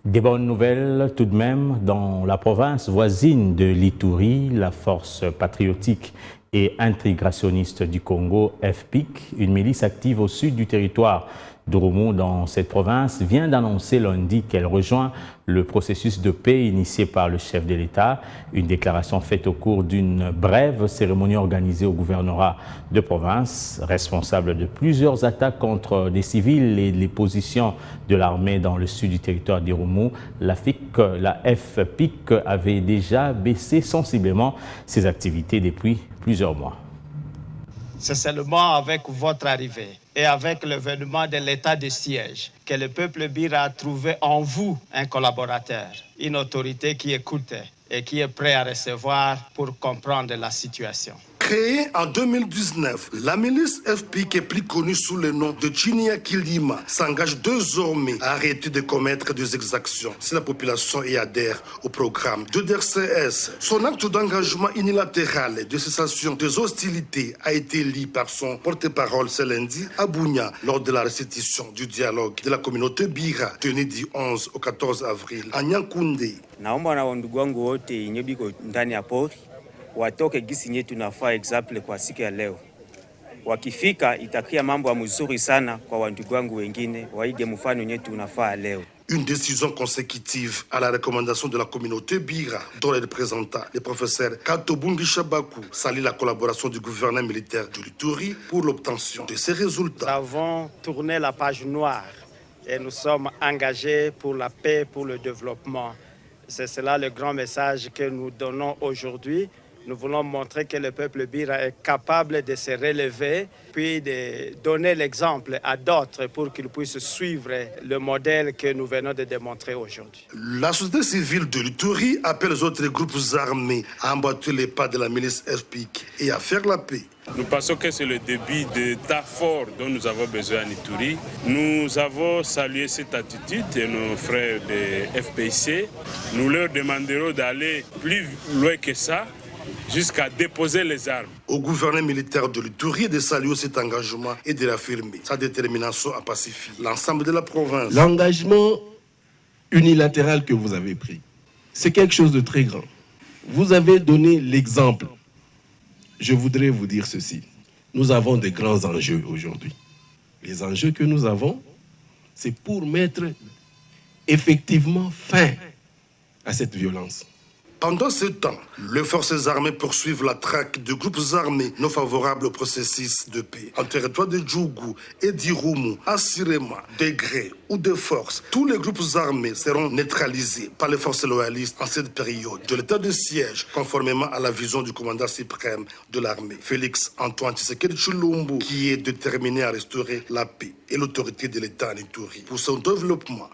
Des bonnes nouvelles tout de même dans la province voisine de l'Ituri, la force patriotique et intégrationniste du Congo, FPIC, une milice active au sud du territoire d'Oromo dans cette province, vient d'annoncer lundi qu'elle rejoint le processus de paix initié par le chef de l'État, une déclaration faite au cours d'une brève cérémonie organisée au gouvernorat de province, responsable de plusieurs attaques contre des civils et les positions de l'armée dans le sud du territoire d'Oromo. La FPIC avait déjà baissé sensiblement ses activités depuis plusieurs mois. C'est seulement avec votre arrivée et avec l'avènement de l'état de siège que le peuple Bira a trouvé en vous un collaborateur, une autorité qui écoute et qui est prêt à recevoir pour comprendre la situation. Créée en 2019, la milice FPIC, plus connue sous le nom de Chinia Kilima, s'engage désormais à arrêter de commettre des exactions si la population y adhère au programme de DRCS. Son acte d'engagement unilatéral de cessation des hostilités a été lu par son porte-parole ce lundi à Bunia lors de la restitution du dialogue de la communauté Bira tenue du 11 au 14 avril à Nyankoundé. Naomba na ndugu wangu wote yenye biko ndani ya pori watoke gisi nye tunafaa example kwa siku ya leo. Wakifika itakia mambo ya mzuri sana kwa wandugu wangu wengine waige mfano nye tunafaa leo. Une décision consécutive à la recommandation de la communauté Bira, dont les représentants, le professeur Katobungi Shabaku, salue la collaboration du gouvernement militaire de l'Ituri pour l'obtention de ces résultats. Nous avons tourné la page noire et nous sommes engagés pour la paix, pour le développement. C'est cela le grand message que nous donnons aujourd'hui. Nous voulons montrer que le peuple Bira est capable de se relever, puis de donner l'exemple à d'autres pour qu'ils puissent suivre le modèle que nous venons de démontrer aujourd'hui. La société civile de l'Ituri appelle les autres groupes armés à emboîter les pas de la milice FPIC et à faire la paix. Nous pensons que c'est le début d'état fort dont nous avons besoin en Ituri. Nous avons salué cette attitude de nos frères de FPIC. Nous leur demanderons d'aller plus loin que ça, jusqu'à déposer les armes. Au gouvernement militaire de l'Ituri de saluer cet engagement et de l'affirmer. Sa détermination à pacifier l'ensemble de la province. L'engagement unilatéral que vous avez pris, c'est quelque chose de très grand. Vous avez donné l'exemple. Je voudrais vous dire ceci. Nous avons de grands enjeux aujourd'hui. Les enjeux que nous avons, c'est pour mettre effectivement fin à cette violence. Pendant ce temps, les forces armées poursuivent la traque de groupes armés non favorables au processus de paix. En territoire de Djougou et d'Irumu, à Sirema, de gré ou de force, tous les groupes armés seront neutralisés par les forces loyalistes en cette période de l'état de siège, conformément à la vision du commandant suprême de l'armée, Félix Antoine Tshisekedi Tshilombo, qui est déterminé à restaurer la paix et l'autorité de l'État en Ituri pour son développement.